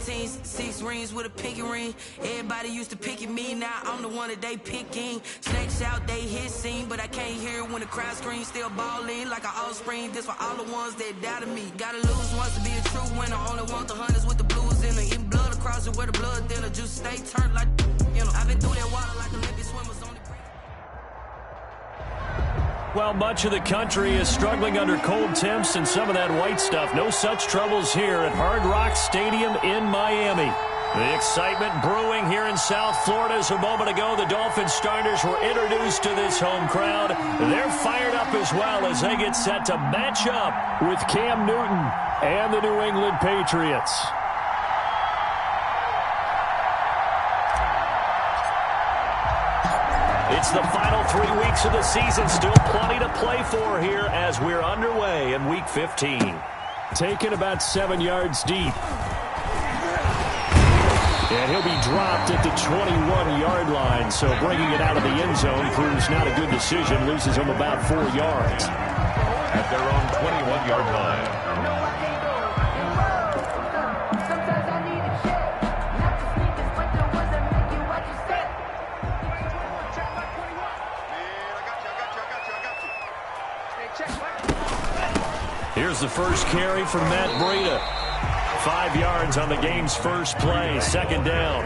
15s, 6 rings with a pinky ring. Everybody used to pick at me, now I'm the one that they picking. Snakes out, they hit scene, but I can't hear it when the crowd screams. Still balling like an offspring. This for all the ones that doubted me. Gotta lose once to be a true winner. Only want the hunters with the blues in her. Eating blood across it where the blood thinner. Juice stay turned like, you know. I've been through that water like Olympic swimmers on the creek. Well, much of the country is struggling under cold temps and some of that white stuff. No such troubles here at Hard Rock Stadium in Miami. The excitement brewing here in South Florida as a moment ago. The Dolphins starters were introduced to this home crowd. They're fired up as well as they get set to match up with Cam Newton and the New England Patriots. It's the final 3 weeks of the season. Still plenty to play for here as we're underway in Week 15. Taken about 7 yards deep. And he'll be dropped at the 21-yard line. So bringing it out of the end zone proves not a good decision. Loses him about 4 yards. At their own 21-yard line. Here's the first carry from Matt Breida. 5 yards on the game's first play. Second down.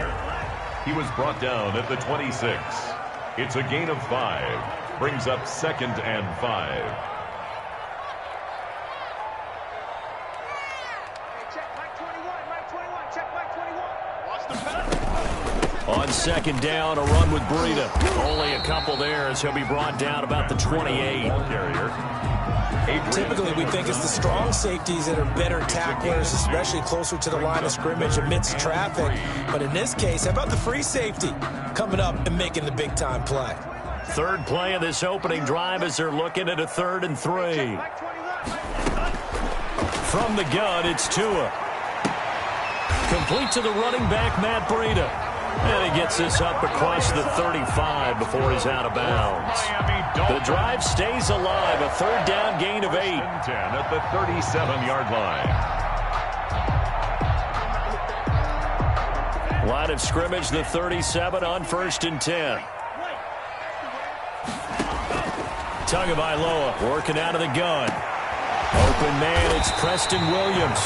He was brought down at the 26. It's a gain of 5. Brings up 2nd and 5. On second down, a run with Breida. Only a couple there as he'll be brought down about the 28. Typically, we think it's the strong safeties that are better tacklers, especially closer to the line of scrimmage amidst traffic. But in this case, how about the free safety coming up and making the big-time play? Third play of this opening drive as they're looking at a 3rd and 3. From the gun, it's Tua. Complete to the running back, Matt Breida. And he gets this up across the 35 before he's out of bounds. The drive stays alive. A 3rd down gain of 8. 10 at the 37-yard line. Line of scrimmage, the 37 on 1st and 10. Tagovailoa working out of the gun. Open man, it's Preston Williams.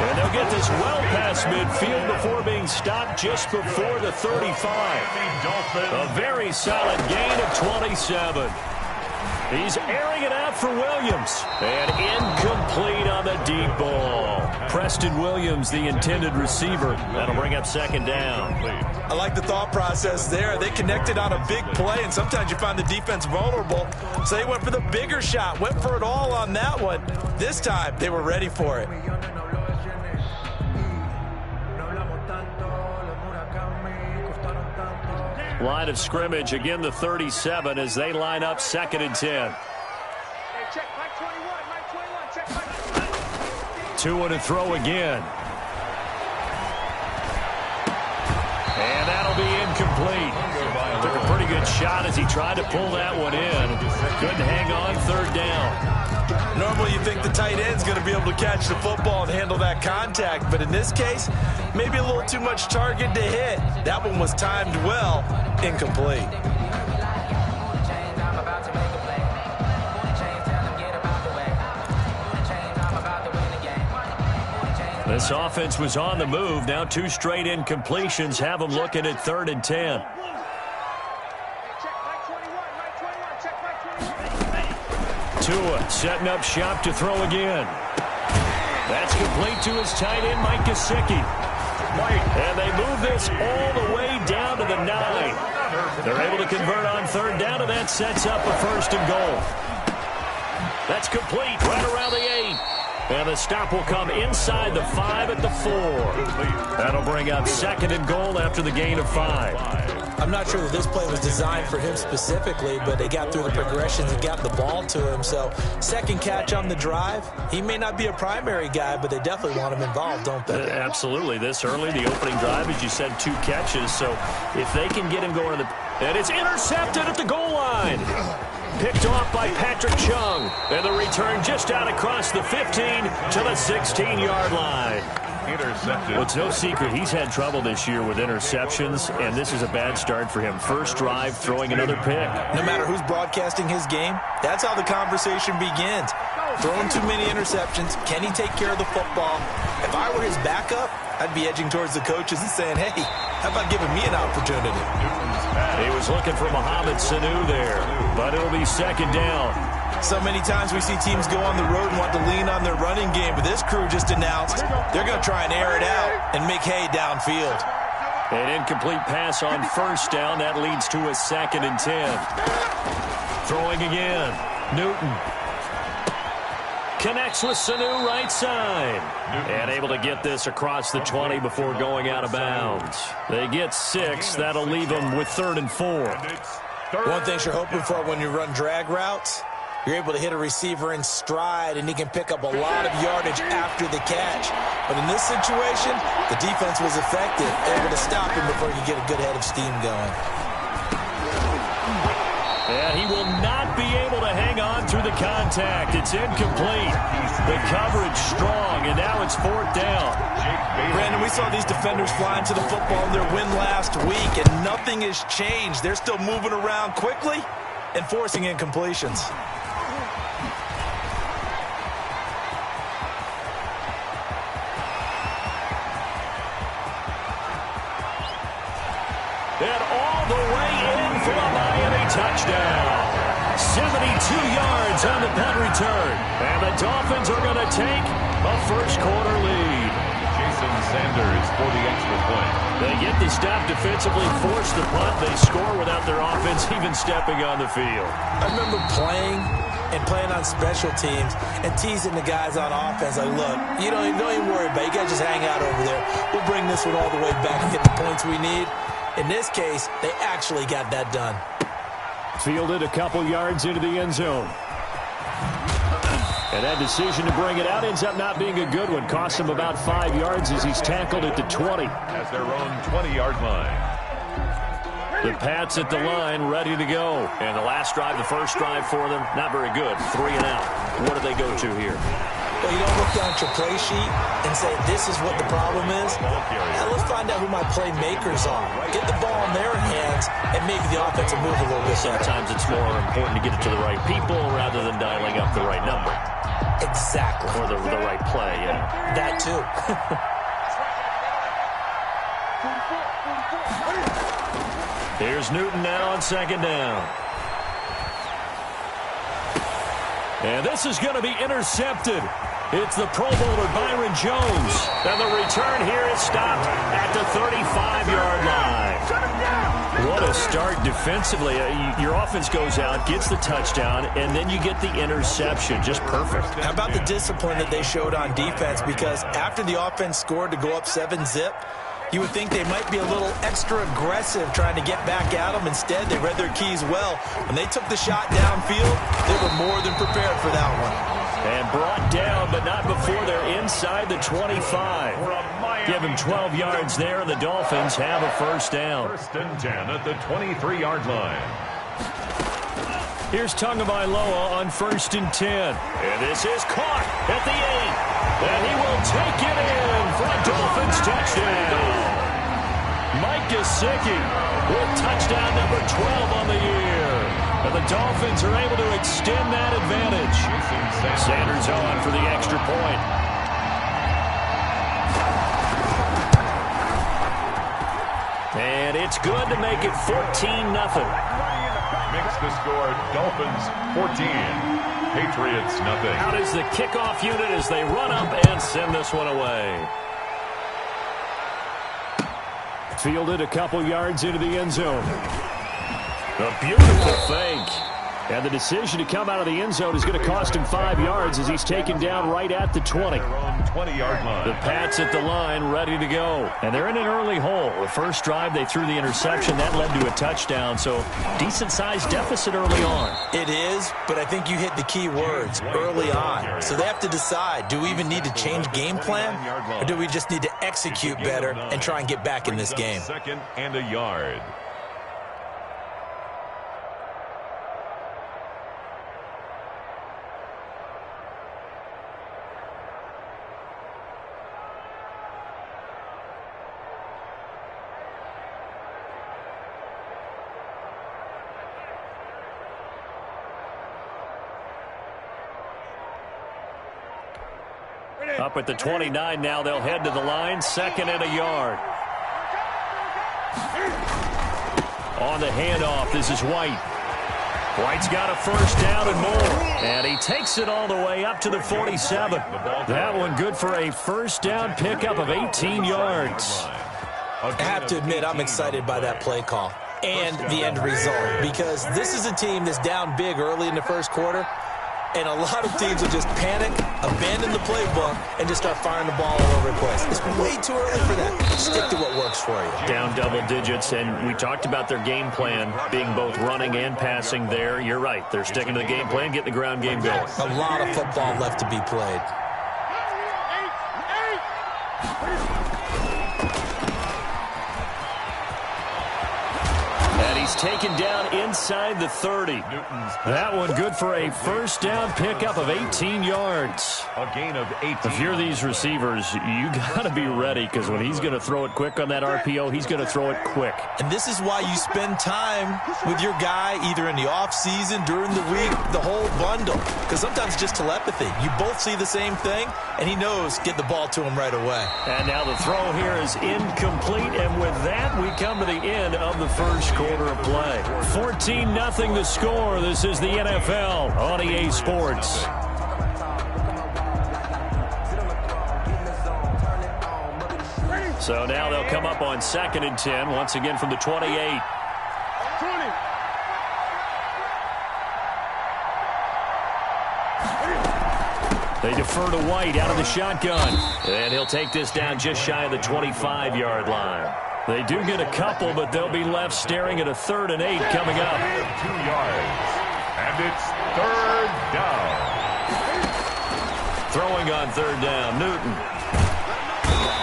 And they'll get this well past midfield before being stopped just before the 35. A very solid gain of 27. He's airing it out for Williams. And incomplete on the deep ball. Preston Williams, the intended receiver. That'll bring up 2nd down. I like the thought process there. They connected on a big play, and sometimes you find the defense vulnerable. So they went for the bigger shot, went for it all on that one. This time, they were ready for it. Line of scrimmage, again the 37 as they line up 2nd and 10. Tua to throw again. And that'll be incomplete. Took a pretty good shot as he tried to pull that one in. Couldn't hang on, 3rd down. Normally you think the tight end's going to be able to catch the football and handle that contact, but in this case, maybe a little too much target to hit. That one was timed well, incomplete. This offense was on the move. Now 2 straight incompletions have them looking at 3rd and 10. Tua setting up shop to throw again. That's complete to his tight end, Mike Gesicki. And they move this all the way down to the 9. They're able to convert on 3rd down, and that sets up a 1st and goal. That's complete right around the 8. And the stop will come inside the 5 at the 4. That'll bring up 2nd and goal after the gain of 5. I'm not sure that this play was designed for him specifically, but they got through the progressions and got the ball to him. So 2nd catch on the drive. He may not be a primary guy, but they definitely want him involved, don't they? Absolutely. This early, the opening drive, as you said, 2 catches. So if they can get him going, and it's intercepted at the goal line. Picked off by Patrick Chung. And the return just out across the 15 to the 16-yard line. Intercepted. Well, it's no secret he's had trouble this year with interceptions, and this is a bad start for him. First drive, throwing another pick. No matter who's broadcasting his game, that's how the conversation begins. Throwing too many interceptions. Can he take care of the football? If I were his backup, I'd be edging towards the coaches and saying, hey, how about giving me an opportunity? He was looking for Mohamed Sanu there, but it'll be second down. So many times we see teams go on the road and want to lean on their running game, but this crew just announced they're going to try and air it out and make hay downfield. An incomplete pass on first down. That leads to a 2nd and 10. Throwing again. Newton. Connects with Sanu right side. And able to get this across the 20 before going out of bounds. They get 6. That'll leave them with 3rd and 4. One thing you're hoping for when you run drag routes, you're able to hit a receiver in stride, and he can pick up a lot of yardage after the catch. But in this situation, the defense was effective, able to stop him before you get a good head of steam going. And he will not be able to hang on through the contact. It's incomplete. The coverage strong, and now it's 4th down. Brandon, we saw these defenders flying to the football in their win last week, and nothing has changed. They're still moving around quickly and forcing incompletions. And all the way in for a Miami touchdown. 72 yards on the punt return. And the Dolphins are going to take a first-quarter lead. Jason Sanders for the extra point. They get the stop defensively, force the punt. They score without their offense even stepping on the field. I remember playing on special teams and teasing the guys on offense like, look, you don't even worry about it. You guys just hang out over there. We'll bring this one all the way back and get the points we need. In this case, they actually got that done. Fielded a couple yards into the end zone. And that decision to bring it out ends up not being a good one. Costs him about 5 yards as he's tackled at the 20. At their own 20-yard line. The Pats at the line, ready to go. And the last drive, the first drive for them, not very good. 3 and out. What do they go to here? Well, you don't look down at your play sheet and say, this is what the problem is. Now let's find out who my playmakers are. Get the ball in their hands, and maybe the offense will move a little bit better. Sometimes it's more important to get it to the right people rather than dialing up the right number. Exactly. Or the right play, yeah. That too. Here's Newton now on second down. And this is going to be intercepted. It's the Pro Bowler Byron Jones. And the return here is stopped at the 35-yard line. What a start defensively. Your offense goes out, gets the touchdown, and then you get the interception. Just perfect. How about the discipline that they showed on defense? Because after the offense scored to go up 7-zip, you would think they might be a little extra aggressive trying to get back at them. Instead, they read their keys well. When they took the shot downfield, they were more than prepared for that one. And brought down, but not before they're inside the 25. Give him 12 yards there, and the Dolphins have a first down. 1st and 10 at the 23-yard line. Here's Tagovailoa on 1st and 10. And this is caught at the 8. And he will take it in for a Dolphins touchdown. Mike Gesicki with touchdown number 12 on the year. And the Dolphins are able to extend that advantage. Sanders on for the extra point. And it's good to make it 14-0. Makes the score Dolphins 14, Patriots nothing. Out is the kickoff unit as they run up and send this one away. Fielded a couple yards into the end zone. A beautiful fake. And the decision to come out of the end zone is going to cost him 5 yards as he's taken down right at the 20. Their own 20-yard line. The Pats at the line, ready to go. And they're in an early hole. The first drive, they threw the interception. That led to a touchdown, so decent-sized deficit early on. It is, but I think you hit the key words, early on. So they have to decide, do we even need to change game plan, or do we just need to execute better and try and get back in this game? 2nd and a yard. Up at the 29 now, they'll head to the line, 2nd and a yard. On the handoff, this is White. White's got a first down and more. And he takes it all the way up to the 47. That one good for a first down pickup of 18 yards. I have to admit, I'm excited by that play call and the end result, because this is a team that's down big early in the first quarter, and a lot of teams will just panic, abandon the playbook, and just start firing the ball all over the place. It's way too early for that. Stick to what works for you. Down double digits, and we talked about their game plan being both running and passing there. You're right. They're sticking to the game plan, getting the ground game going. A lot of football left to be played. He's taken down inside the 30. That one good for a first down pickup of 18 yards. A gain of 18. If you're these receivers, you got to be ready, because when he's going to throw it quick on that RPO, he's going to throw it quick. And this is why you spend time with your guy either in the offseason, during the week, the whole bundle. Because sometimes it's just telepathy. You both see the same thing, and he knows get the ball to him right away. And now the throw here is incomplete, and with that, we come to the end of the first quarter of play. 14-0 the score. This is the NFL on EA Sports. So now they'll come up on 2nd and 10, once again from the 28. They defer to White out of the shotgun. And he'll take this down just shy of the 25-yard line. They do get a couple, but they'll be left staring at a 3rd and 8 coming up. 2 yards. And it's 3rd down. Throwing on 3rd down, Newton.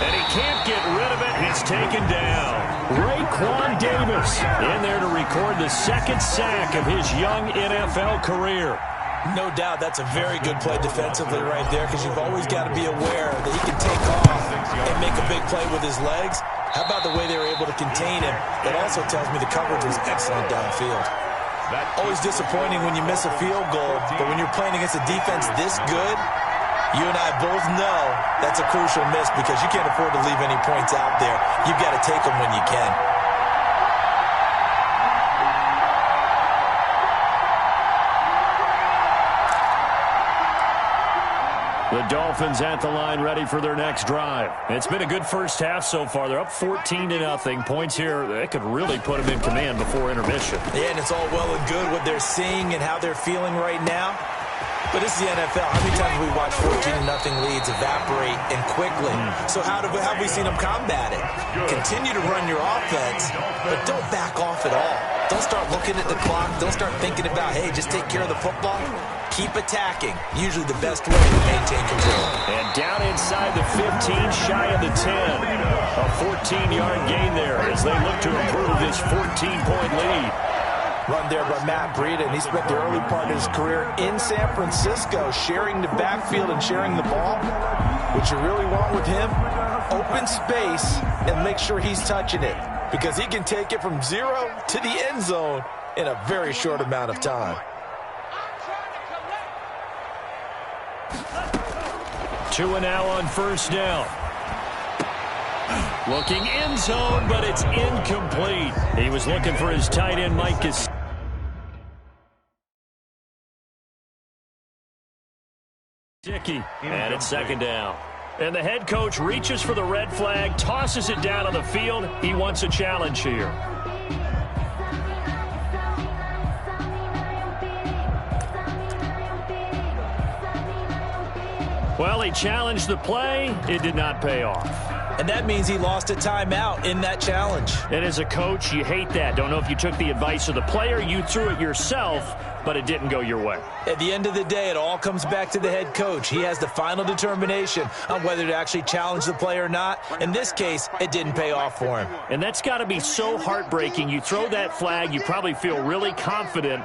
And he can't get rid of it, and it's taken down. Raekwon Davis in there to record the 2nd sack of his young NFL career. No doubt that's a very good play defensively right there, because you've always got to be aware that he can take off and make a big play with his legs. How about the way they were able to contain him? That also tells me the coverage was excellent downfield. Always disappointing when you miss a field goal, but when you're playing against a defense this good, you and I both know that's a crucial miss, because you can't afford to leave any points out there. You've got to take them when you can. The Dolphins at the line, ready for their next drive. It's been a good first half so far. They're up 14-0. Points here, they could really put them in command before intermission. Yeah, and it's all well and good what they're seeing and how they're feeling right now. But this is the NFL. How many times have we watched 14-0 leads evaporate and quickly? So how have we seen them combat it? Continue to run your offense, but don't back off at all. Don't start looking at the clock. Don't start thinking about, hey, just take care of the football. Keep attacking. Usually the best way to maintain control. And down inside the 15, shy of the 10. A 14-yard gain there as they look to improve this 14-point lead. Run there by Matt Breida, and he spent the early part of his career in San Francisco sharing the backfield and sharing the ball. What you really want with him, open space and make sure he's touching it, because he can take it from 0 to the end zone in a very short amount of time. Two and now on first down. Looking end zone, but it's incomplete. He was looking for his tight end, Mike Gesicki. And it's 2nd down. And the head coach reaches for the red flag, tosses it down on the field. He wants a challenge here. Well, he challenged the play. It did not pay off. And that means he lost a timeout in that challenge. And as a coach, you hate that. Don't know if you took the advice of the player. You threw it yourself, but it didn't go your way. At the end of the day, it all comes back to the head coach. He has the final determination on whether to actually challenge the play or not. In this case, it didn't pay off for him. And that's got to be so heartbreaking. You throw that flag, you probably feel really confident,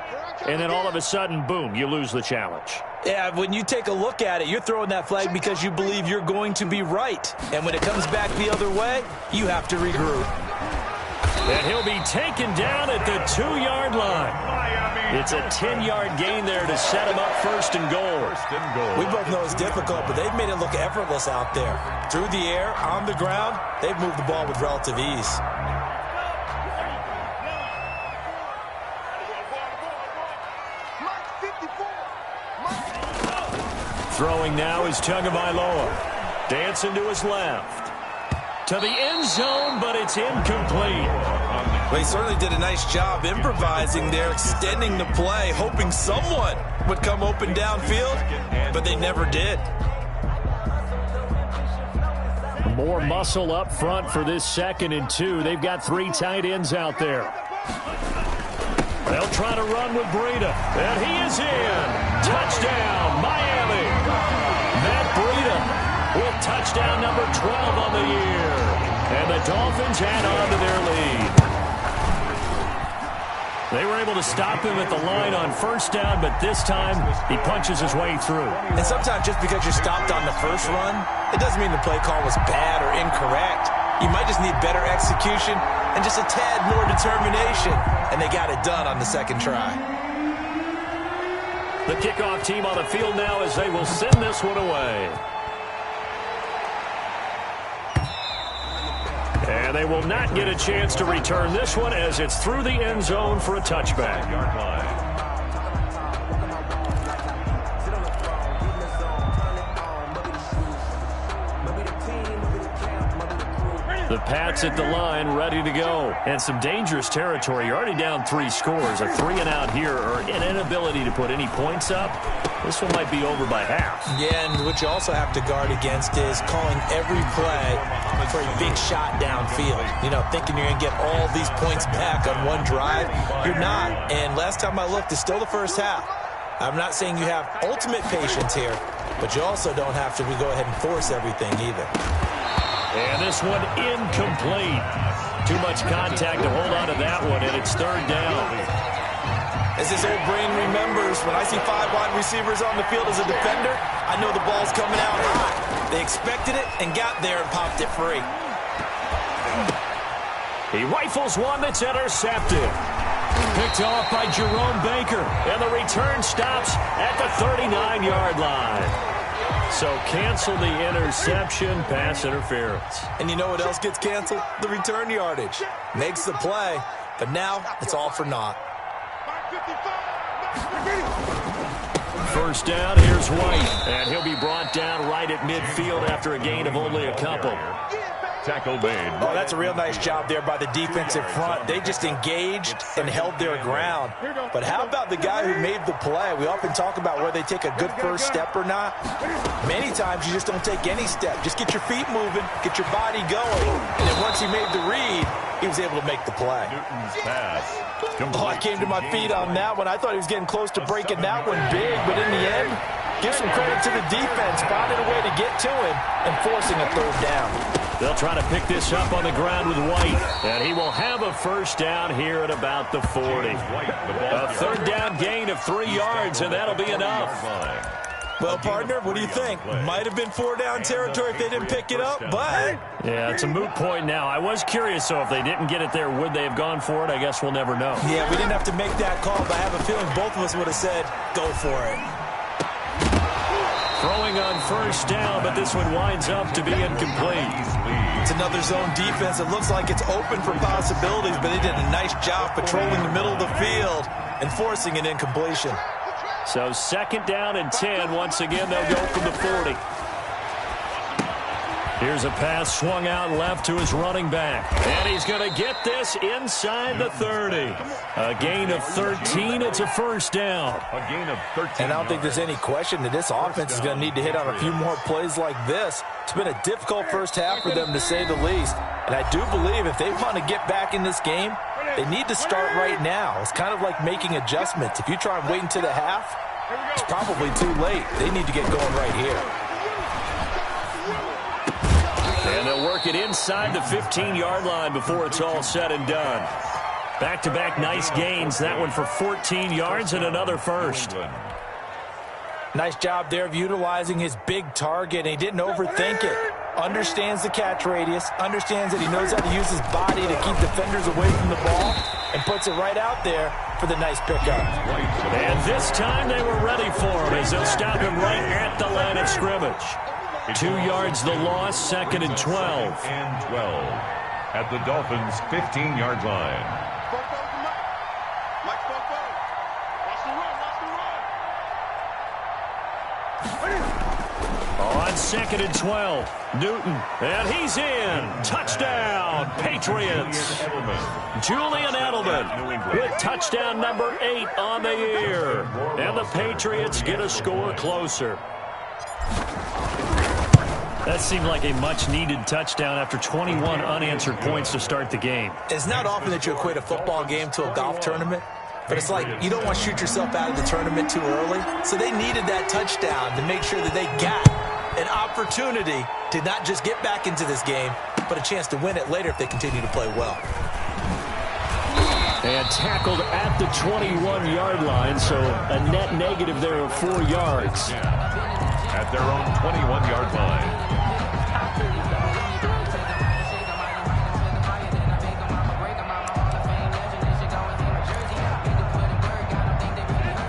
and then all of a sudden, boom, you lose the challenge. Yeah, when you take a look at it, you're throwing that flag because you believe you're going to be right. And when it comes back the other way, you have to regroup. And he'll be taken down at the 2-yard line. It's a 10-yard gain there to set him up first and goal. We both know it's difficult, but they've made it look effortless out there. Through the air, on the ground, they've moved the ball with relative ease. Throwing now is Tagovailoa. Dancing to his left. To the end zone, but it's incomplete. Well, he certainly did a nice job improvising there, extending the play, hoping someone would come open downfield, but they never did. More muscle up front for this 2nd and 2. They've got 3 tight ends out there. They'll try to run with Breida, and he is in. Touchdown, Miami. Matt Breida with touchdown number 12 on the year. And the Dolphins add on to their lead. They were able to stop him at the line on 1st down, but this time he punches his way through. And sometimes just because you're stopped on the first run, it doesn't mean the play call was bad or incorrect. You might just need better execution and just a tad more determination. And they got it done on the 2nd try. The kickoff team on the field now as they will send this one away. And they will not get a chance to return this one as it's through the end zone for a touchback. The Pats at the line, ready to go. And some dangerous territory. You're already down 3 scores. A 3-and-out here or an inability to put any points up. This one might be over by half. Yeah, and what you also have to guard against is calling every play for a big shot downfield. You know, thinking you're going to get all these points back on one drive. You're not. And last time I looked, it's still the first half. I'm not saying you have ultimate patience here, but you also don't have to go ahead and force everything either. And this one incomplete. Too much contact to hold on to that one, and it's 3rd down. As this old brain remembers, when I see 5 wide receivers on the field as a defender, I know the ball's coming out high. They expected it and got there and popped it free. He rifles one that's intercepted. Picked off by Jerome Baker, and the return stops at the 39-yard line. So cancel the interception, pass interference. And you know what else gets canceled? The return yardage. Makes the play, but now it's all for naught. 1st down, here's White. And he'll be brought down right at midfield after a gain of only a couple. Tackle made. Oh, that's a real nice job there by the defensive front. They just engaged and held their ground. But how about the guy who made the play? We often talk about whether they take a good first step or not. Many times you just don't take any step. Just get your feet moving, get your body going. And then once he made the read, he was able to make the play. Newton's pass. Oh, I came to my feet on that one. I thought he was getting close to breaking that one big, but in the end, give some credit to the defense, finding a way to get to him and forcing a 3rd down. They'll try to pick this up on the ground with White, and he will have a 1st down here at about the 40. A 3rd down gain of 3 yards, and that'll be enough. Well, partner, what do you think? Might have been 4-down territory if they didn't pick it up, but... Yeah, it's a moot point now. I was curious, so if they didn't get it there, would they have gone for it? I guess we'll never know. Yeah, we didn't have to make that call, but I have a feeling both of us would have said, go for it. Throwing on 1st down, but this one winds up to be incomplete. It's another zone defense. It looks like it's open for possibilities, but they did a nice job patrolling the middle of the field and forcing an incompletion. So 2nd down and 10. Once again, they'll go from the 40. Here's a pass swung out left to his running back. And he's going to get this inside the 30. A gain of 13. It's a 1st down. A gain of 13. And I don't think there's any question that this offense is going to need to hit on a few more plays like this. It's been a difficult first half for them, to say the least. And I do believe if they want to get back in this game, they need to start right now. It's kind of like making adjustments. If you try and wait until the half, it's probably too late. They need to get going right here. And they'll work it inside the 15-yard line before it's all said and done. Back-to-back nice gains. That one for 14 yards and another 1st. Nice job there of utilizing his big target, and he didn't overthink it. Understands the catch radius, understands that he knows how to use his body to keep defenders away from the ball, and puts it right out there for the nice pickup. And this time they were ready for him as they'll stop him right at the line of scrimmage. 2 yards the loss, 2nd and 12. And 12 at the Dolphins' 15-yard line. On 2nd and 12, Newton, and he's in. Touchdown, Patriots. Julian Edelman with touchdown number 8 on the year. And the Patriots get a score closer. That seemed like a much-needed touchdown after 21 unanswered points to start the game. It's not often that you equate a football game to a golf tournament, but it's like you don't want to shoot yourself out of the tournament too early. So they needed that touchdown to make sure that they got an opportunity to not just get back into this game, but a chance to win it later if they continue to play well. And tackled at the 21-yard line, so a net negative there of 4 yards. At their own 21-yard line.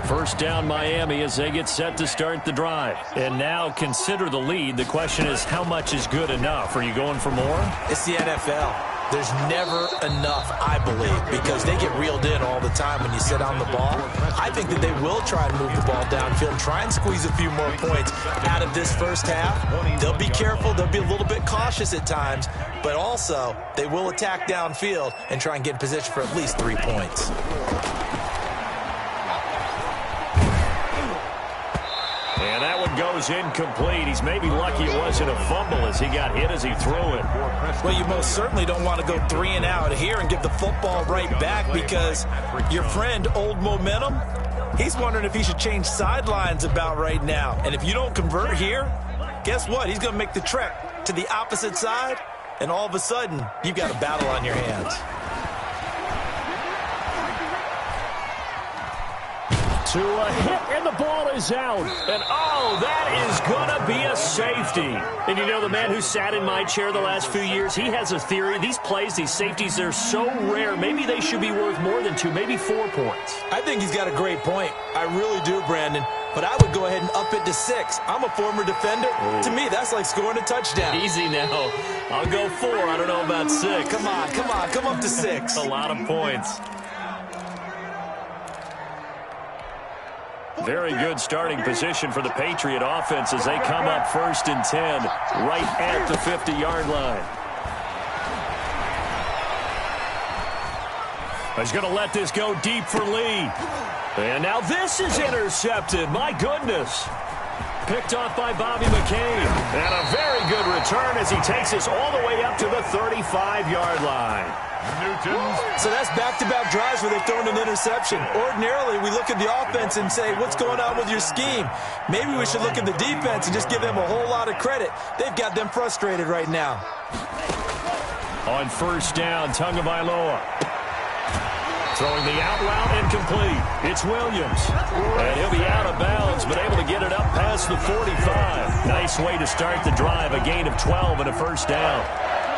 First down Miami as they get set to start the drive. And now consider the lead. The question is, how much is good enough? Are you going for more? It's the NFL. There's never enough, I believe, because they get reeled in all the time when you sit on the ball. I think that they will try and move the ball downfield and try and squeeze a few more points out of this first half. They'll be careful. They'll be a little bit cautious at times, but also they will attack downfield and try and get in position for at least 3 points. And that one goes incomplete. He's maybe lucky it wasn't a fumble as he got hit as he threw it. Well, you most certainly don't want to go 3 and out here and give the football right back because your friend, Old Momentum, he's wondering if he should change sidelines about right now. And if you don't convert here, guess what? He's going to make the trek to the opposite side, and all of a sudden, you've got a battle on your hands. To a hit, and the ball is out. And, oh, that is going to be a safety. And you know, the man who sat in my chair the last few years, he has a theory. These plays, these safeties, they're so rare. Maybe they should be worth more than 2, maybe 4 points. I think he's got a great point. I really do, Brandon. But I would go ahead and up it to 6. I'm a former defender. Ooh. To me, that's like scoring a touchdown. Easy now. I'll go 4. I don't know about 6. Come on. Come up to 6. A lot of points. Very good starting position for the Patriot offense as they come up 1st and 10 right at the 50-yard line. He's going to let this go deep for Lee. And now this is intercepted. My goodness. Picked off by Bobby McCain. And a very good return as he takes us all the way up to the 35-yard line. So that's back-to-back drives where they've thrown an interception. Ordinarily, we look at the offense and say, what's going on with your scheme? Maybe we should look at the defense and just give them a whole lot of credit. They've got them frustrated right now. On 1st down, Tagovailoa. Throwing the out route incomplete. It's Williams. And he'll be out of bounds, but able to get it up past the 45. Nice way to start the drive. A gain of 12 and a 1st down.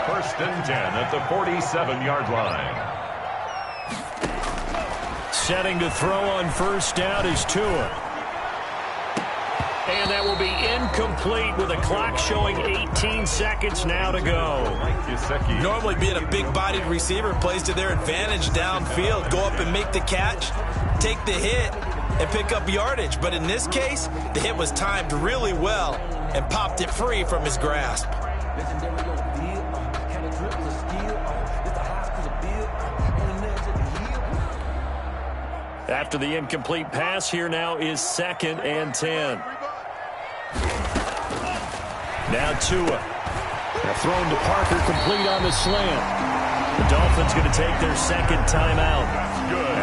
1st and 10 at the 47-yard line. Setting to throw on 1st down is Tua. And that will be incomplete with a clock showing 18 seconds now to go. Normally being a big-bodied receiver plays to their advantage downfield. Go up and make the catch, take the hit, and pick up yardage. But in this case, the hit was timed really well and popped it free from his grasp. After the incomplete pass, here now is 2nd and 10. Now Tua. Thrown to Parker, complete on the slant. The Dolphins going to take their 2nd timeout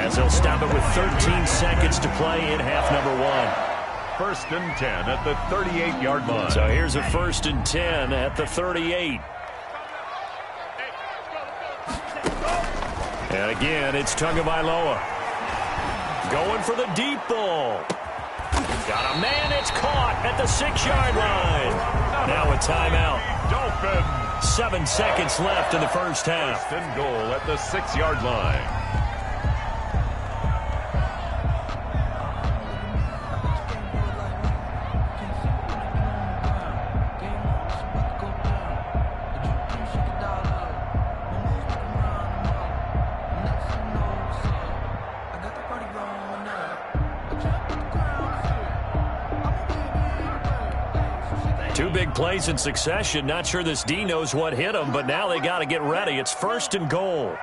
as they'll stop it with 13 seconds to play in half number 1. 1st and 10 at the 38-yard line. So here's a 1st and 10 at the 38. And again, it's Tagovailoa. Going for the deep ball. Got a man, it's caught at the 6-yard line. Now a timeout. Dolphins. 7 seconds left in the 1st half. 1st and goal at the 6-yard line. Two big plays in succession. Not sure this D knows what hit him, but now they got to get ready. It's 1st and goal.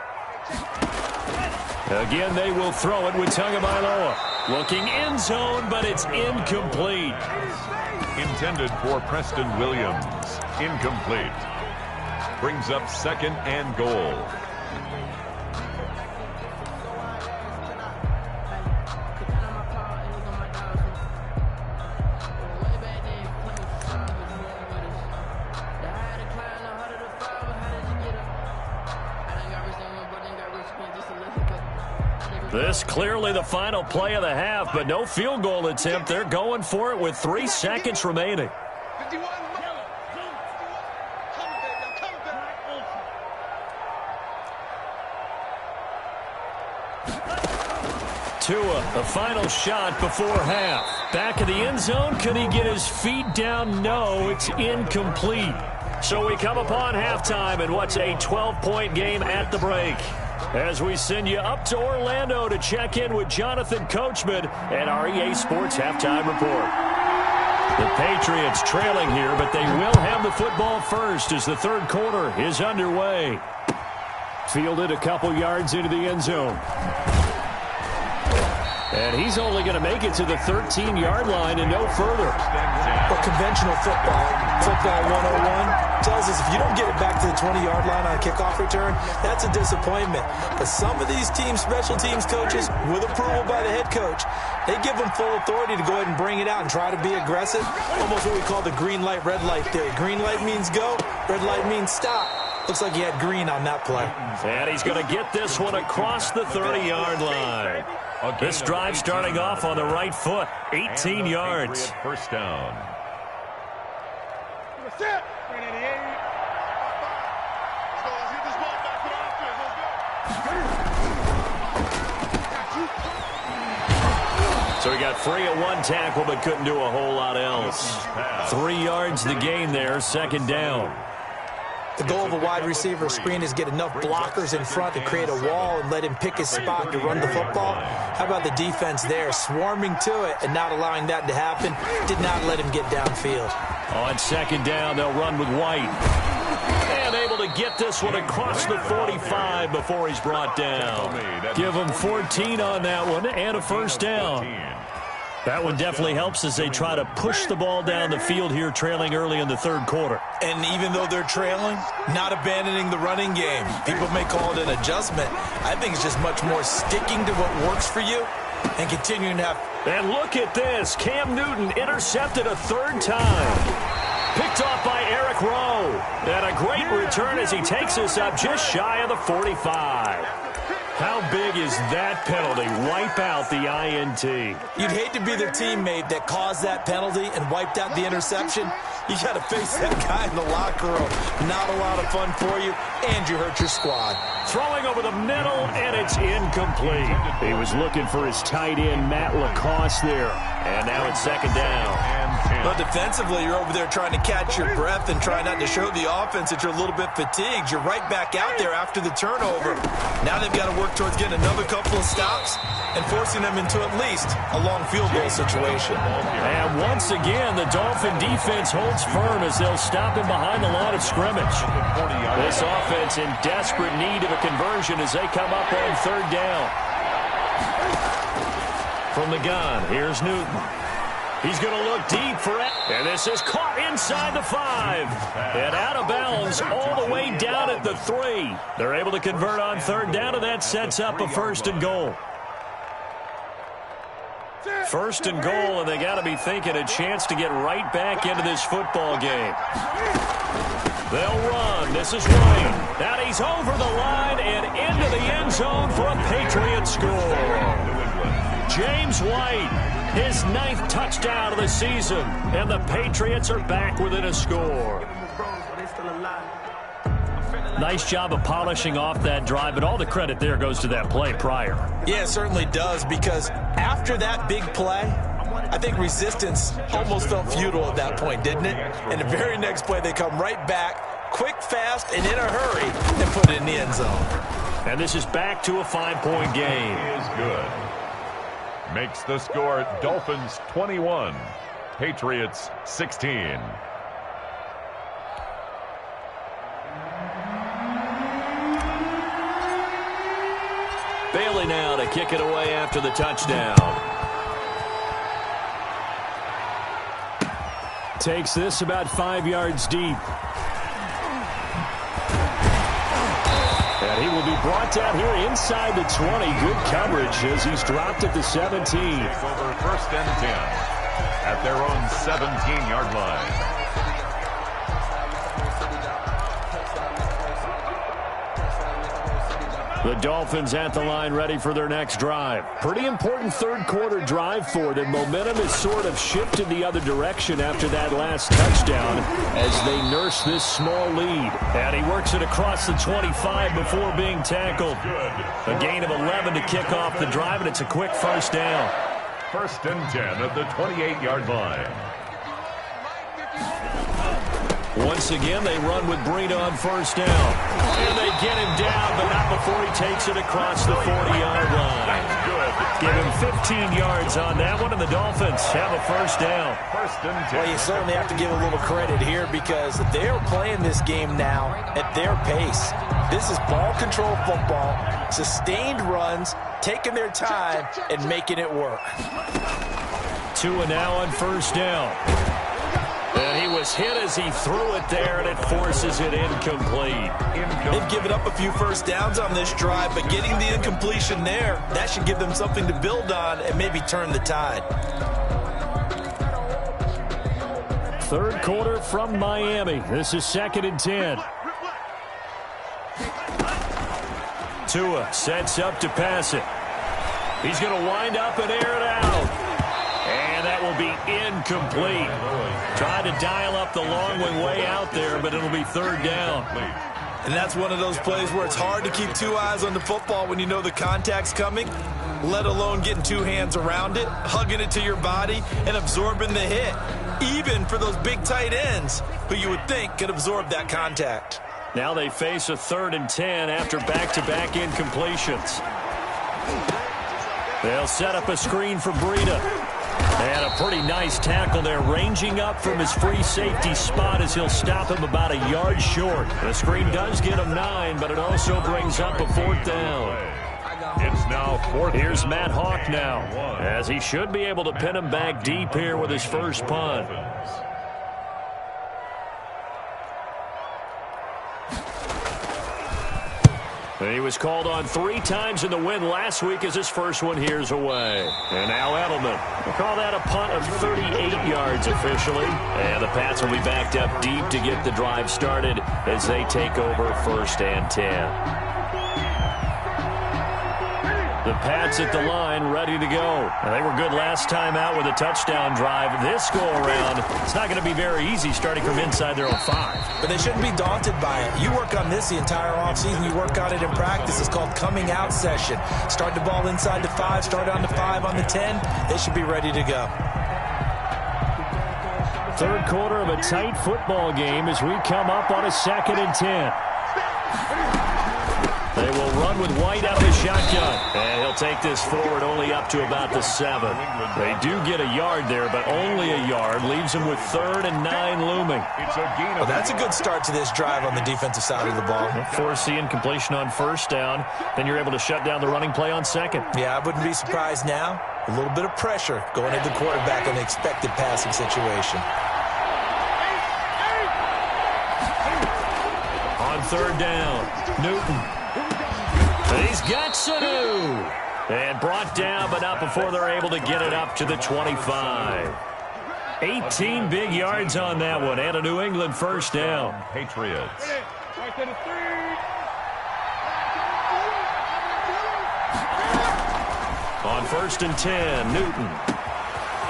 Again, they will throw it with Tagovailoa. Looking end zone, but it's incomplete. Intended for Preston Williams. Incomplete. Brings up 2nd and goal. This clearly the final play of the half, but no field goal attempt. They're going for it with 3 seconds remaining. Tua, the final shot before half. Back in the end zone, could he get his feet down? No, it's incomplete. So we come upon halftime in what's a 12-point game at the break. As we send you up to Orlando to check in with Jonathan Coachman and our EA Sports Halftime Report. The Patriots trailing here, but they will have the football first as the third quarter is underway. Fielded a couple yards into the end zone. And he's only going to make it to the 13-yard line and no further. But conventional football 101, tells us if you don't get it back to the 20-yard line on a kickoff return, that's a disappointment. But some of these teams, special teams coaches, with approval by the head coach, they give them full authority to go ahead and bring it out and try to be aggressive. Almost what we call the green light, red light theory. Green light means go, red light means stop. Looks like he had green on that play. And he's going to get this one across the 30-yard line. This drive starting off on the right foot, 18 yards. First down. So he got free at one tackle, but couldn't do a whole lot else. 3 yards the gain there, 2nd down. The goal of a wide receiver screen is get enough blockers in front to create a wall and let him pick his spot to run the football. How about the defense there, swarming to it and not allowing that to happen? Did not let him get downfield. On 2nd down, they'll run with White. And able to get this one across the 45 before he's brought down. Give him 14 on that one and a first down. That one definitely helps as they try to push the ball down the field here, trailing early in the third quarter. And even though they're trailing, not abandoning the running game. People may call it an adjustment. I think it's just much more sticking to what works for you and continuing to have. And look at this. Cam Newton intercepted a 3rd time. Picked off by Eric Rowe. And a great return as he takes us up just shy of the 45. How big is that penalty? Wipe out the INT. You'd hate to be the teammate that caused that penalty and wiped out the interception. You got to face that guy in the locker room. Not a lot of fun for you, and you hurt your squad. Throwing over the middle, and it's incomplete. He was looking for his tight end, Matt Lacoste there. And now it's 2nd down. But defensively, you're over there trying to catch your breath and try not to show the offense that you're a little bit fatigued. You're right back out there after the turnover. Now they've got to work towards getting another couple of stops and forcing them into at least a long field goal situation. And once again, the Dolphin defense holds firm as they'll stop him behind the line of scrimmage. This offense in desperate need of a conversion as they come up on 3rd down. From the gun, here's Newton. He's going to look deep for it. And this is caught inside the 5. And out of bounds all the way down at the 3. They're able to convert on 3rd down, and that sets up a 1st and goal. 1st and goal, and they got to be thinking a chance to get right back into this football game. They'll run. This is White. Now he's over the line and into the end zone for a Patriot score. James White, his 9th touchdown of the season, and the Patriots are back within a score. Nice job of polishing off that drive, but all the credit there goes to that play prior. Yeah, it certainly does, because after that big play, I think resistance almost felt futile at that point, didn't it? And the very next play, they come right back, quick, fast, and in a hurry, and put it in the end zone. And this is back to a 5-point game. Is good. Makes the score Dolphins 21, Patriots 16. kick it away after the touchdown. Takes this about 5 yards deep. And he will be brought down here inside the 20. Good coverage as he's dropped at the 17. Take over 1st and 10 at their own 17-yard line. The Dolphins at the line ready for their next drive. Pretty important third quarter drive for them. Momentum has sort of shifted the other direction after that last touchdown as they nurse this small lead. And he works it across the 25 before being tackled. A gain of 11 to kick off the drive, and it's a quick first down. 1st and 10 at the 28-yard line. Once again, they run with Breida on first down. And they get him down, but not before he takes it across the 40-yard line. Give him 15 yards on that one, and the Dolphins have a first down. 1st and 10. Well, you certainly have to give a little credit here because they're playing this game now at their pace. This is ball control football, sustained runs, taking their time, and making it work. Tua now on first down. And he was hit as he threw it there, and it forces it incomplete. They've given up a few first downs on this drive, but getting the incompletion there, that should give them something to build on and maybe turn the tide. Third quarter from Miami. This is 2nd and 10. Tua sets up to pass it. He's going to wind up and air it out. And that will be incomplete. Trying to dial up the long way out there, but it'll be 3rd down. And that's one of those plays where it's hard to keep 2 eyes on the football when you know the contact's coming, let alone getting 2 hands around it, hugging it to your body, and absorbing the hit, even for those big tight ends who you would think could absorb that contact. Now they face a 3rd and 10 after back-to-back incompletions. They'll set up a screen for Breida. And a pretty nice tackle there, ranging up from his free safety spot as he'll stop him about a yard short. The screen does get him 9, but it also brings up a 4th down. It's now 4th. Here's Matt Hawk now, as he should be able to pin him back deep here with his first punt. He was called on 3 times in the win last week as his first one here's away. And now Edelman. We'll call that a punt of 38 yards officially. And the Pats will be backed up deep to get the drive started as they take over 1st and 10. The Pats at the line ready to go. And they were good last time out with a touchdown drive. This go-around, it's not going to be very easy starting from inside their own 5. But they shouldn't be daunted by it. You work on this the entire offseason. You work on it in practice. It's called coming out session. Start the ball inside the 5, start on the 5, on the 10. They should be ready to go. Third quarter of a tight football game as we come up on a 2nd and 10. They will run with White out of the shotgun. And he'll take this forward only up to about the 7. They do get a yard there, but only a yard. Leaves them with 3rd and 9 looming. Well, that's a good start to this drive on the defensive side of the ball. Force the incompletion on first down. Then you're able to shut down the running play on 2nd. Yeah, I wouldn't be surprised now. A little bit of pressure going at the quarterback in the expected passing situation. On 3rd down, Newton. He's got Sanu. And brought down, but not before they're able to get it up to the 25. 18 big yards on that one, and a New England first down. Patriots. On 1st and 10, Newton.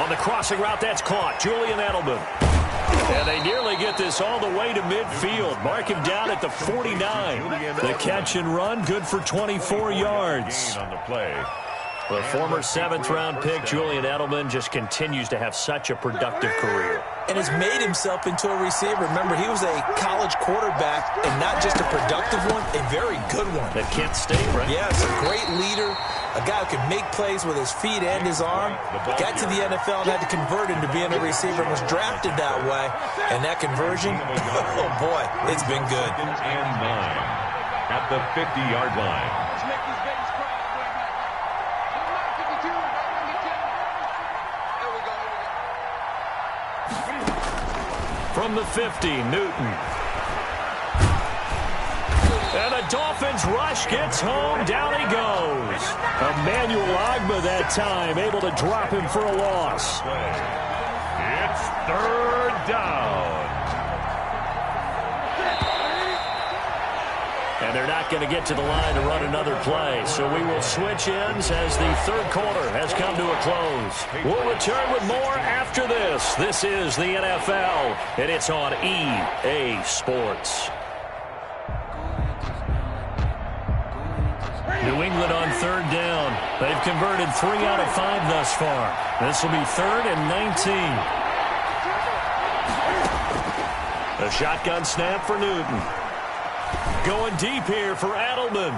On the crossing route, that's caught. Julian Edelman. And they nearly get this all the way to midfield. Mark him down at the 49. The catch and run, good for 24 yards. On the play. The former 7th-round pick, Julian Edelman, just continues to have such a productive career. And has made himself into a receiver. Remember, he was a college quarterback, and not just a productive one, a very good one. At Kent State, right? Yes, a great leader, a guy who can make plays with his feet and his arm. Got to the NFL and had to convert into being a receiver and was drafted that way. And that conversion, oh boy, it's been good. 2nd and 9 at the 50-yard line. From the 50, Newton. And the Dolphins rush gets home. Down he goes. Emmanuel Ogbah that time, able to drop him for a loss. It's third down. And they're not going to get to the line to run another play. So we will switch ends as the third quarter has come to a close. We'll return with more after this. This is the NFL, and it's on EA Sports. New England on third down. They've converted 3 out of 5 thus far. This will be 3rd and 19. A shotgun snap for Newton. Going deep here for Adelman.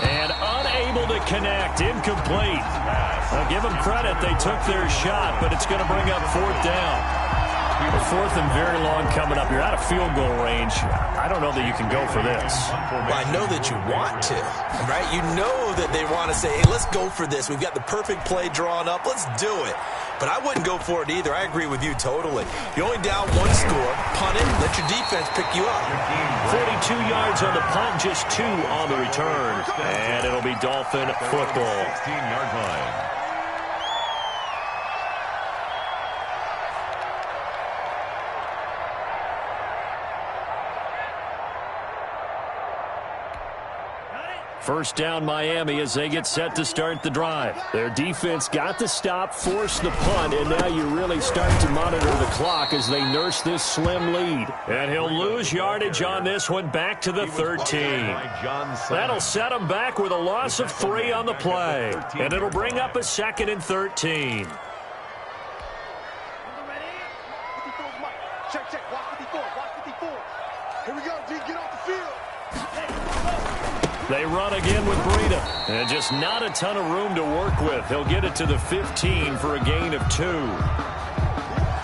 And unable to connect. Incomplete. I'll give them credit. They took their shot, but it's going to bring up 4th down. The 4th and very long coming up. You're out of field goal range. I don't know that you can go for this. Well, I know that you want to, right? You know that they want to say, hey, let's go for this. We've got the perfect play drawn up. Let's do it. But I wouldn't go for it either. I agree with you totally. You're only down 1 score. Punt it. Let your defense pick you up. 42 yards on the punt, just 2 on the return. And it'll be Dolphin football. 16-yard line. First down Miami as they get set to start the drive. Their defense got the stop, forced the punt, and now you really start to monitor the clock as they nurse this slim lead. And he'll lose yardage on this one back to the 13. That'll set him back with a loss of 3 on the play. And it'll bring up a 2nd and 13. Check. Watch 54. Here we go, D. Get off the field. They run again with Breida. And just not a ton of room to work with. He'll get it to the 15 for a gain of 2.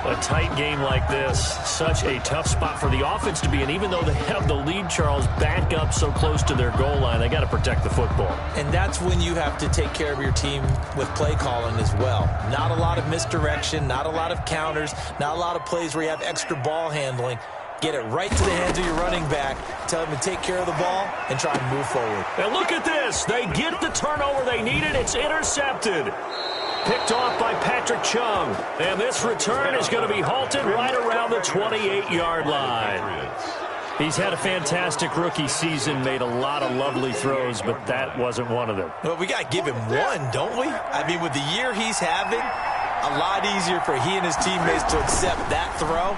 A tight game like this, such a tough spot for the offense to be in. Even though they have the lead, Charles, back up so close to their goal line, they got to protect the football. And that's when you have to take care of your team with play calling as well. Not a lot of misdirection, not a lot of counters, not a lot of plays where you have extra ball handling. Get it right to the hands of your running back. Tell him to take care of the ball and try and move forward. And look at this. They get the turnover they needed. It's intercepted. Picked off by Patrick Chung. And this return is going to be halted right around the 28-yard line. He's had a fantastic rookie season, made a lot of lovely throws, but that wasn't one of them. Well, we got to give him one, don't we? I mean, with the year he's having, a lot easier for he and his teammates to accept that throw.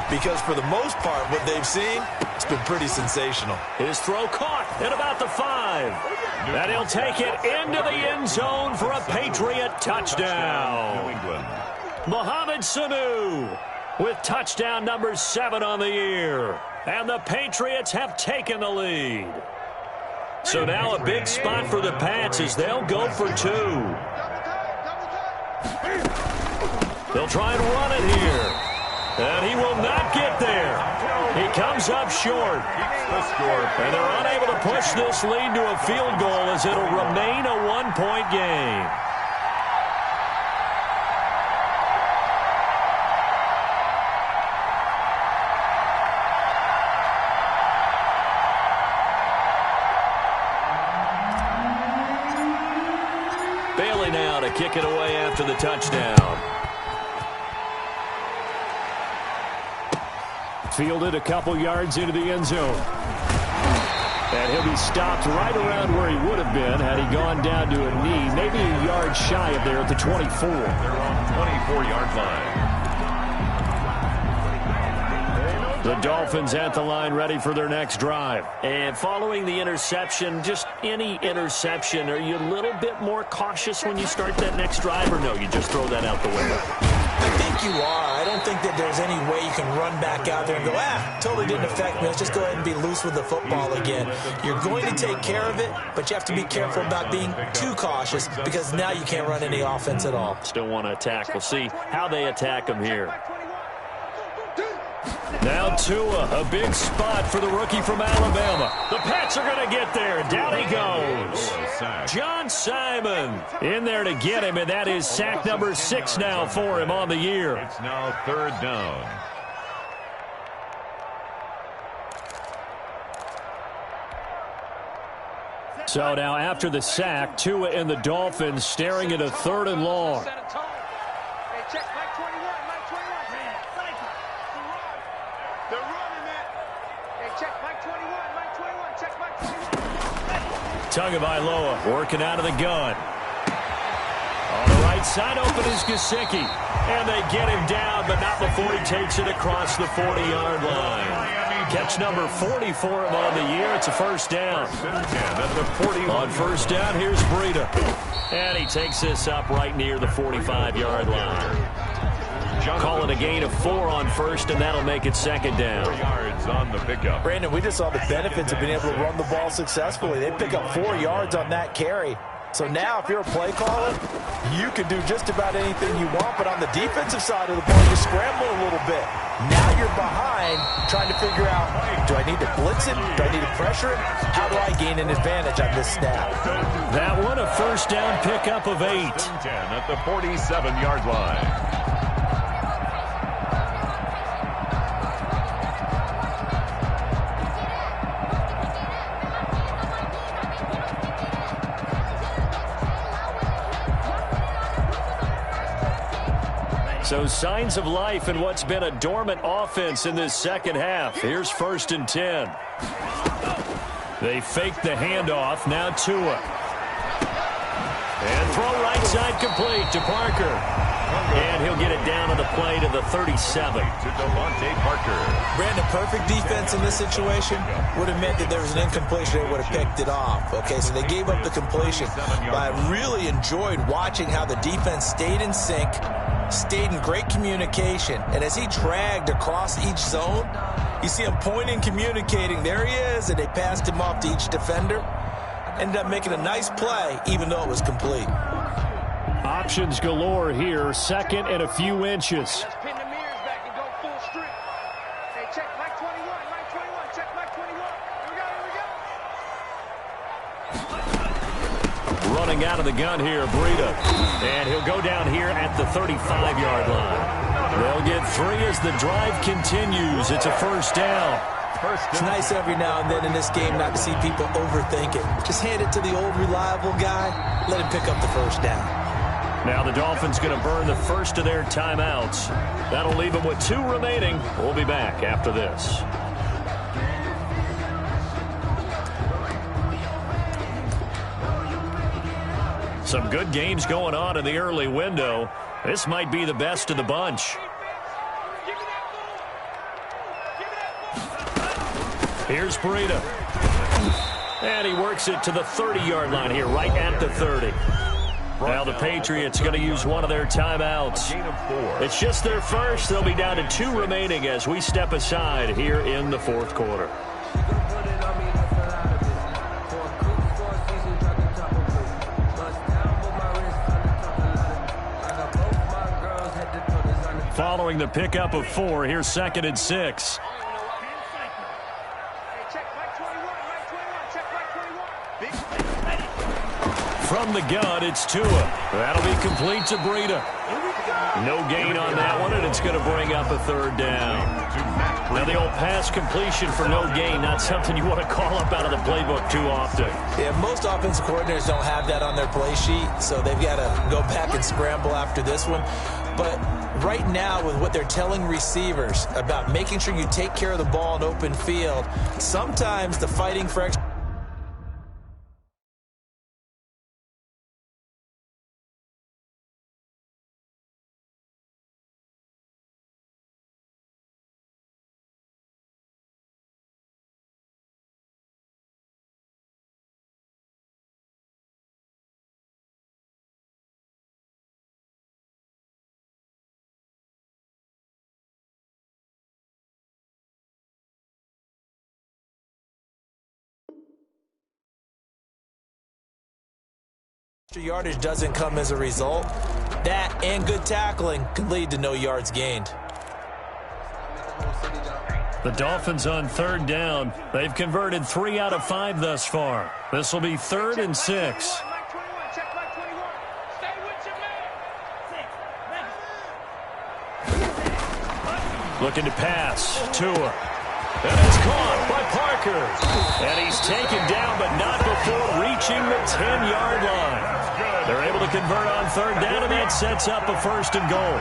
Because for the most part, what they've seen, it's been pretty sensational. His throw caught at about the 5. And he'll take it into the end zone for a Patriot touchdown. New England. Mohamed Sanu with touchdown number 7 on the year. And the Patriots have taken the lead. So now a big spot for the Pats as they'll go for 2. They'll try and run it here. And he will not get there. He comes up short. And they're unable to push this lead to a field goal as it'll remain a 1-point game. Bailey now to kick it away after the touchdown. Fielded a couple yards into the end zone. And he'll be stopped right around where he would have been had he gone down to a knee, maybe a yard shy of there at the 24. They're on the 24-yard line. The Dolphins at the line ready for their next drive. And following the interception, just any interception, are you a little bit more cautious when you start that next drive, or no, you just throw that out the window? I think you are. I don't think that there's any way you can run back out there and go, totally didn't affect me. Let's just go ahead and be loose with the football again. You're going to take care of it, but you have to be careful about being too cautious because now you can't run any offense at all. Still want to attack. We'll see how they attack him here. Now Tua, a big spot for the rookie from Alabama. The Pats are going to get there. Down he goes. John Simon in there to get him, and that is sack number 6 now for him on the year. It's now 3rd down. So now after the sack, Tua and the Dolphins staring at a 3rd and long. Tagovailoa working out of the gun. On the right side, open is Gesicki. And they get him down, but not before he takes it across the 40-yard line. Catch number 44 on the year. It's a first down. On first down, here's Breida. And he takes this up right near the 45-yard line. Call it a gain of 4 on first, and that'll make it 2nd down. Yards on the pickup. Brandon, we just saw the benefits of being able to run the ball successfully. They pick up 4 yards on that carry. So now if you're a play caller, you can do just about anything you want. But on the defensive side of the ball, you scramble a little bit. Now you're behind trying to figure out, do I need to blitz him? Do I need to pressure him? How do I gain an advantage on this snap? That one, a first down pickup of 8. 10 at the 47-yard line. So signs of life in what's been a dormant offense in this second half. Here's 1st and 10. They fake the handoff. Now Tua. And throw right side complete to Parker. And he'll get it down on the play to the 37. To Devontae Parker. Brandon, perfect defense in this situation would have meant that there was an incompletion. They would have picked it off. Okay, so they gave up the completion. But I really enjoyed watching how the defense stayed in sync, stayed in great communication. And as he dragged across each zone, you see him pointing, communicating. There he is, and they passed him off to each defender. Ended up making a nice play, even though it was complete. Options galore here. 2nd and a few inches. Let's pin the mirrors back and go full strip. Hey, check Mike 21, Mike 21, check Mike 21. Here we go. Running out of the gun here, Breida. And he'll go down here at the 35-yard line. They'll get 3 as the drive continues. It's a first down. It's nice every now and then in this game not to see people overthink it. Just hand it to the old reliable guy. Let him pick up the first down. Now the Dolphins going to burn the first of their timeouts. That'll leave them with 2 remaining. We'll be back after this. Some good games going on in the early window. This might be the best of the bunch. Here's Breida. And he works it to the 30-yard line here, right at the 30. Now the Patriots going to use one of their timeouts. It's just their first. They'll be down to 2 remaining as we step aside here in the 4th quarter. Following the pickup of 4, here's 2nd and 6. From the gun, it's Tua. That'll be complete to Breida. No gain on that one, and it's going to bring up a 3rd down. Now the old pass completion for no gain, not something you want to call up out of the playbook too often. Yeah, most offensive coordinators don't have that on their play sheet, so they've got to go back and scramble after this one. But right now, with what they're telling receivers about making sure you take care of the ball in open field, sometimes the fighting for extra yardage doesn't come as a result. That and good tackling can lead to no yards gained. The Dolphins on 3rd down. They've converted 3 out of 5 thus far. This will be 3rd and 6. Looking to pass. Tua. And it's caught by Parker. And he's taken down, but not before reaching the 10-yard line. They're able to convert on third down, and that sets up a 1st and goal.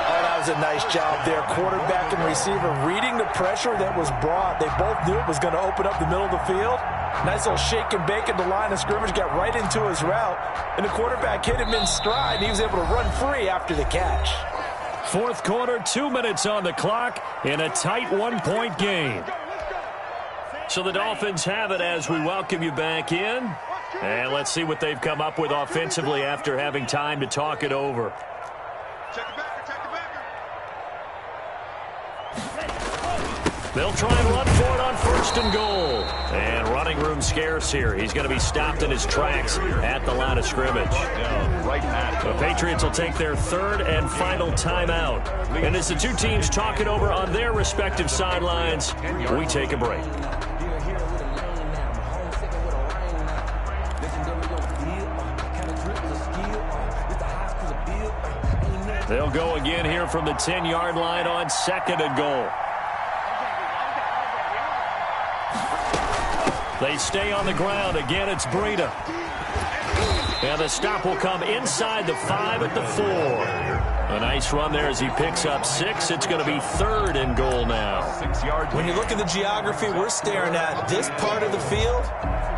Oh, that was a nice job there. Quarterback and receiver reading the pressure that was brought. They both knew it was going to open up the middle of the field. Nice little shake and bake at the line of scrimmage, got right into his route. And the quarterback hit him in stride, and he was able to run free after the catch. 4th quarter, 2 minutes on the clock in a tight 1-point game. So the Dolphins have it as we welcome you back in. And let's see what they've come up with offensively after having time to talk it over. They'll try and run for it on 1st and goal. And running room scarce here. He's going to be stopped in his tracks at the line of scrimmage. The Patriots will take their 3rd and final timeout. And as the two teams talk it over on their respective sidelines, we take a break. They'll go again here from the 10-yard line on 2nd and goal. They stay on the ground. Again, it's Breida. And the stop will come inside the 5 at the 4. A nice run there as he picks up 6. It's going to be 3rd and goal now. When you look at the geography we're staring at, this part of the field,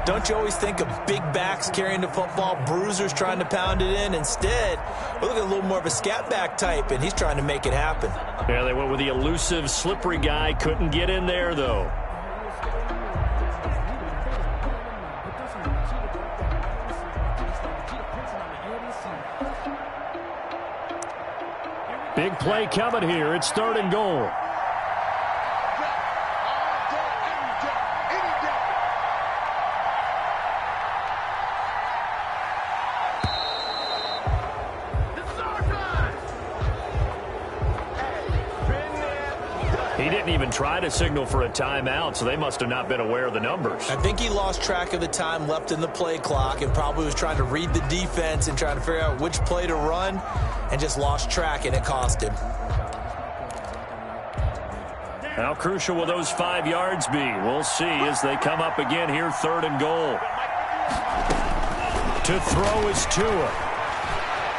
don't you always think of big backs carrying the football, bruisers trying to pound it in? Instead, we look at a little more of a scat back type, and he's trying to make it happen. Yeah, they went with the elusive, slippery guy. Couldn't get in there, though. Big play coming here. It's 3rd and goal. He didn't even try to signal for a timeout, so they must have not been aware of the numbers. I think he lost track of the time left in the play clock and probably was trying to read the defense and trying to figure out which play to run and just lost track, and it cost him. How crucial will those 5 yards be? We'll see as they come up again here, 3rd and goal. To throw is Tua.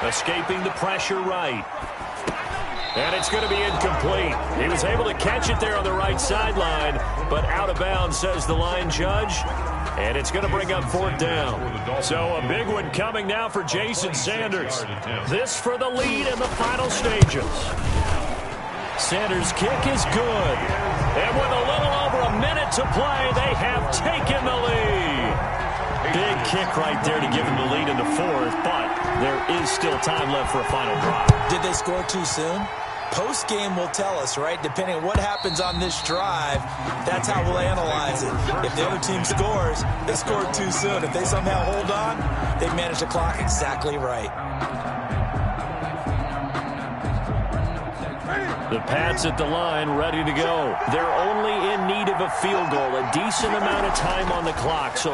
Escaping the pressure right. And it's going to be incomplete. He was able to catch it there on the right sideline, but out of bounds, says the line judge. And it's going to bring up 4th down. So a big one coming now for Jason Sanders. This for the lead in the final stages. Sanders' kick is good. And with a little over a minute to play, they have taken the lead. Big kick right there to give them the lead in the 4th, but there is still time left for a final drive. Did they score too soon? Post-game will tell us, right? Depending on what happens on this drive, that's how we'll analyze it. If the other team scores, they scored too soon. If they somehow hold on, they manage the clock exactly right. The Pats at the line, ready to go. They're only in need of a field goal, a decent amount of time on the clock. So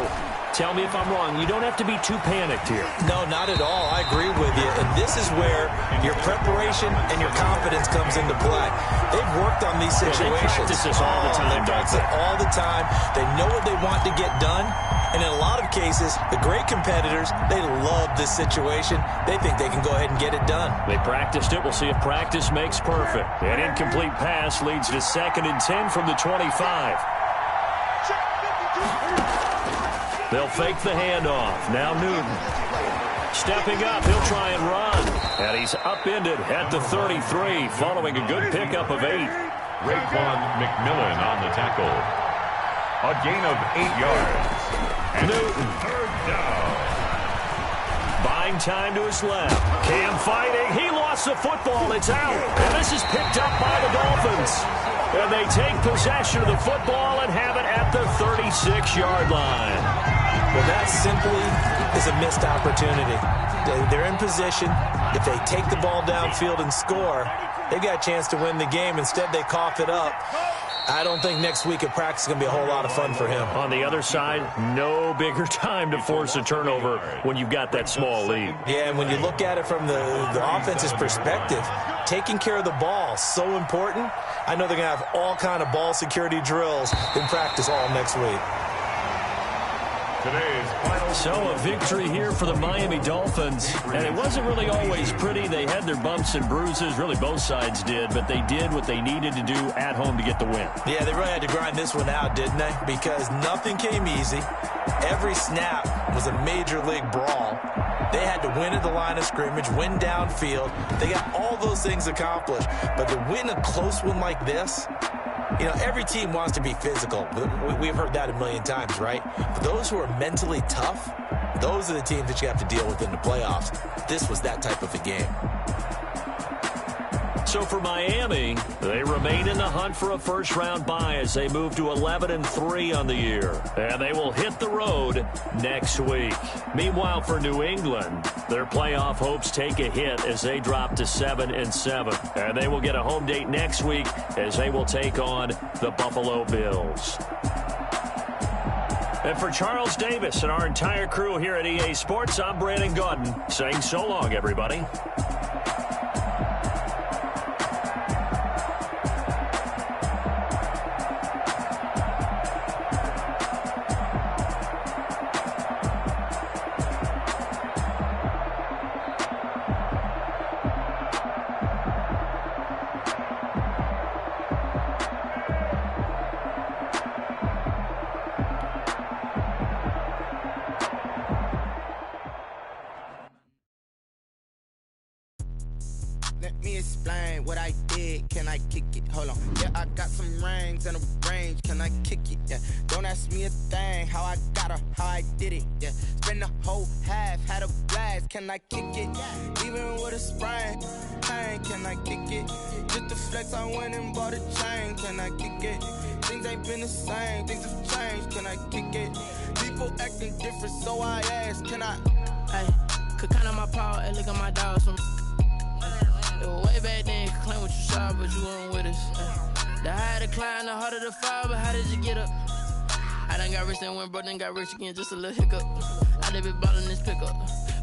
tell me if I'm wrong. You don't have to be too panicked here. No, not at all. I agree with you. And this is where your preparation and your confidence comes into play. They've worked on these situations. They practice this all the time. They practice it all the time. They know what they want to get done. And in a lot of cases, the great competitors, they love this situation. They think they can go ahead and get it done. They practiced it. We'll see if practice makes perfect. An incomplete pass leads to 2nd and 10 from the 25. They'll fake the handoff. Now Newton. Stepping up, he'll try and run. And he's upended at the 33, following a good pickup of 8. Raekwon McMillan on the tackle. A gain of 8 yards. And Newton. 3rd down. Buying time to his left. Cam fighting. He lost the football. It's out. And this is picked up by the Dolphins. And they take possession of the football and have it at the 36-yard line. Well, that simply is a missed opportunity. They're in position. If they take the ball downfield and score, they've got a chance to win the game. Instead, they cough it up. I don't think next week at practice is going to be a whole lot of fun for him. On the other side, no bigger time to force a turnover when you've got that small lead. Yeah, and when you look at it from the offense's perspective, taking care of the ball, so important. I know they're going to have all kind of ball security drills in practice all next week. Today's final. So a victory here for the Miami Dolphins, and it wasn't really always pretty. They had their bumps and bruises, really both sides did, but they did what they needed to do at home to get the win. Yeah, they really had to grind this one out, didn't they? Because nothing came easy. Every snap was a major league brawl. They had to win at the line of scrimmage, win downfield. They got all those things accomplished, but to win a close one like this, you know, every team wants to be physical. We've heard that a million times, right? But those who are mentally tough, those are the teams that you have to deal with in the playoffs. This was that type of a game. So for Miami, they remain in the hunt for a first-round bye as they move to 11-3 on the year. And they will hit the road next week. Meanwhile, for New England, their playoff hopes take a hit as they drop to 7-7. And they will get a home date next week as they will take on the Buffalo Bills. And for Charles Davis and our entire crew here at EA Sports, I'm Brandon Gaudin saying so long, everybody. Let me explain what I did. Can I kick it? Hold on. Yeah, I got some rings and a range. Can I kick it? Yeah. Don't ask me a thing. How I got her, how I did it. Yeah. Spend the whole half, had a blast. Can I kick it? Even with a sprain. Pain, can I kick it? Just to flex, I went and bought a chain. Can I kick it? Things ain't been the same. Things have changed. Can I kick it? People acting different, so I ask. Can I? Hey, could count on my power and look at my dogs from. It was way back then, could claim what you saw, but you weren't with us. The higher the climb, the harder the fall, but how did you get up? I done got rich, then went broke, then got rich again, just a little hiccup. I done been ballin' this pickup.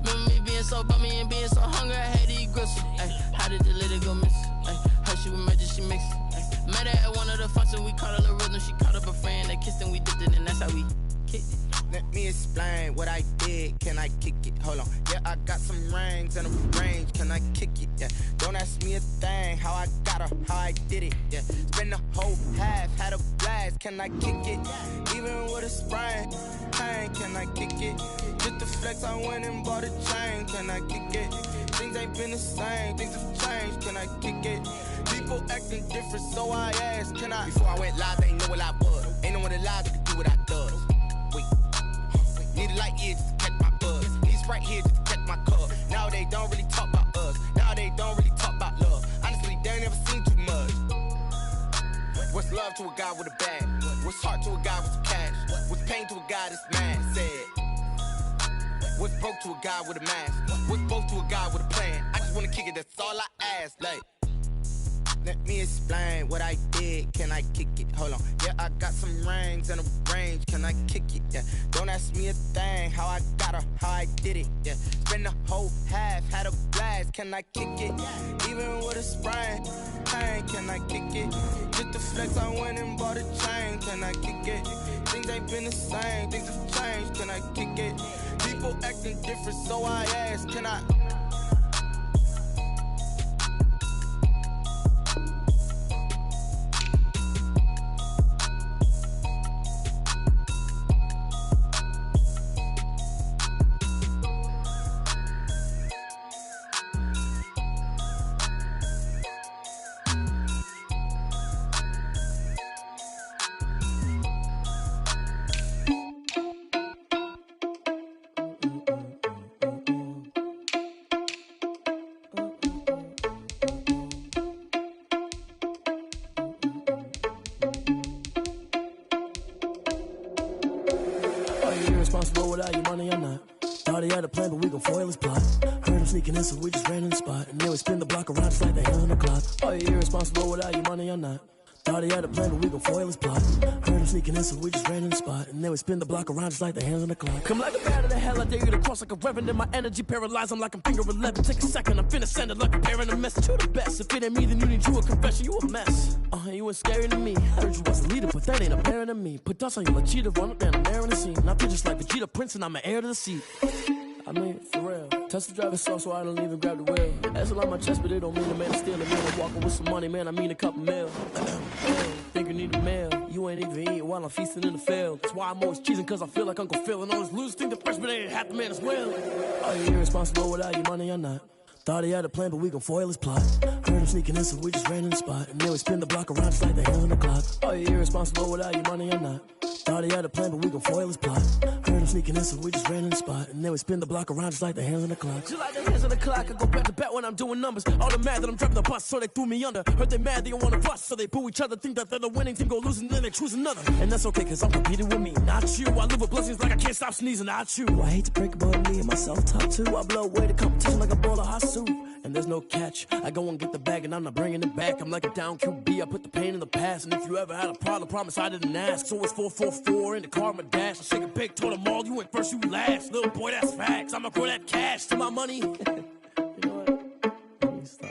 Remember me being so bummy and being so hungry, I had to eat gristle. Ay, how did the lady go miss? Ay, her she was magic, she mixed. Ay, met her at one of the functions, we caught a little rhythm, she caught up a friend, they kissed and we dipped it, and that's how we kicked it. Let me explain what I did. Can I kick it? Hold on. Yeah, I got some rings and a range. Can I kick it? Yeah. Don't ask me a thing. How I got her, how I did it. Yeah. Spend the whole half, had a blast. Can I kick it? Even with a sprain. Pain, can I kick it? Just to flex, I went and bought a chain. Can I kick it? Things ain't been the same. Things have changed. Can I kick it? People acting different, so I asked. Can I? Before I went live, they ain't know what I was. Ain't no one alive that could do what I does. Need a light year just to catch my buzz. Need Sprite here just to catch my cup. Now they don't really talk about us. Now they don't really talk about love. Honestly, they ain't never seen too much. What's love to a guy with a bag? What's heart to a guy with some cash? What's pain to a guy that's mad? Said. What's broke to a guy with a mask? What's both to a guy with a plan? I just wanna kick it, that's all I ask. Like, let me explain what I did. Can I kick it? Hold on. Yeah, I got some rings and a range. Can I kick it? Yeah. Don't ask me a thing. How I got her, how I did it. Yeah. Spend the whole half, had a blast. Can I kick it? Even with a sprain. Pain, can I kick it? Just to flex, I went and bought a chain. Can I kick it? Things ain't been the same. Things have changed. Can I kick it? People acting different, so I ask. Can I? Irresponsible without your money or not. Thought he had a plan, but we gon' foil his plot. Heard him sneaking in, so we just ran in the spot. And then we spin the block around just like the hell in the clock. Are you irresponsible without your money or not? Thought he had a plan, but we gon' foil his plot. Heard him sneaking in, so we just ran in the spot. And then we spin the block around just like the hands on the clock. Come like a bat of the hell, I dare you to cross like a reverend. In my energy paralyzed, I'm like I'm finger 11. Take a second, I'm finna send it like a parent a message. You the best, if it ain't me, then you need you a confession. You a mess, you ain't scary to me. Heard you was a leader, but that ain't apparent to me. Put dust on you like cheetah, run up down the air in the scene. I feel just like Vegeta Prince, and I'm an heir to the seat. I mean, for real. Touch the driver's soft, so I don't even grab the wheel. That's a lot on my chest, but it don't mean a man stealing. Man, I'm walking with some money, man, I mean a couple mil. Think you need a meal. You ain't even eating while I'm feasting in the field. That's why I'm always cheesing, cause I feel like Uncle Phil. And all this losers think the freshman ain't half the man as well. Are you irresponsible without your money or not? Thought he had a plan, but we gon' foil his plot. Heard him sneaking in, so we just ran in the spot. And then we spin the block around just like the hands on the clock. Are you irresponsible without your money or not? Thought he had a plan, but we gon' foil his plot. Heard him sneaking in, so we just ran in the spot. And then we spin the block around just like the hands on the clock. Just like the hands on the clock, I go back to back when I'm doing numbers. All the mad that I'm driving the bus, so they threw me under. Heard they mad, they don't wanna bust, so they boo each other. Think that they're the winning team, go losing, then they choose another. And that's okay, cause I'm competing with me, not you. I live with blessings like I can't stop sneezing, not you. I hate to break it, but me and myself top too. I blow away the competition like a bowl of hot soup. And there's no catch. I go and get the bag and I'm not bringing it back. I'm like a down QB, I put the pain in the past. And if you ever had a problem, promise I didn't ask. So it's 444 in the car, my dash. I shake a big, told them all, you went first, you last. Little boy, that's facts. I'ma grow that cash to my money. You know what? Let me stop.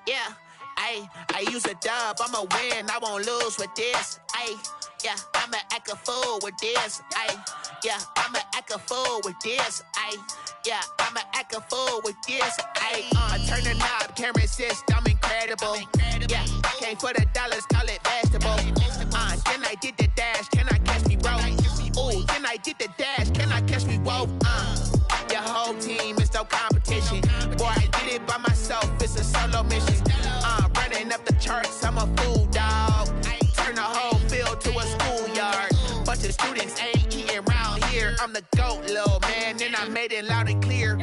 Yeah, I use a dub, I'ma win, I won't lose with this. Yeah, I'ma act a fool with this. Yeah, I'ma act a fool with this. Yeah, I'ma act a fool with this. I turn the knob, camera assist, I'm incredible. Yeah, came for the dollars, call it vegetable. Then I did the dash, can I catch me, bro? Ooh, then I did the dash, can I catch me, whoa? Your whole team is no competition. Boy, I did it by myself, it's a solo mission. Running up the charts, I'm a fool, dog. Turn the whole field to a schoolyard. Bunch of students ain't eating round here. I'm the GOAT, little man, and I made it loud and clear.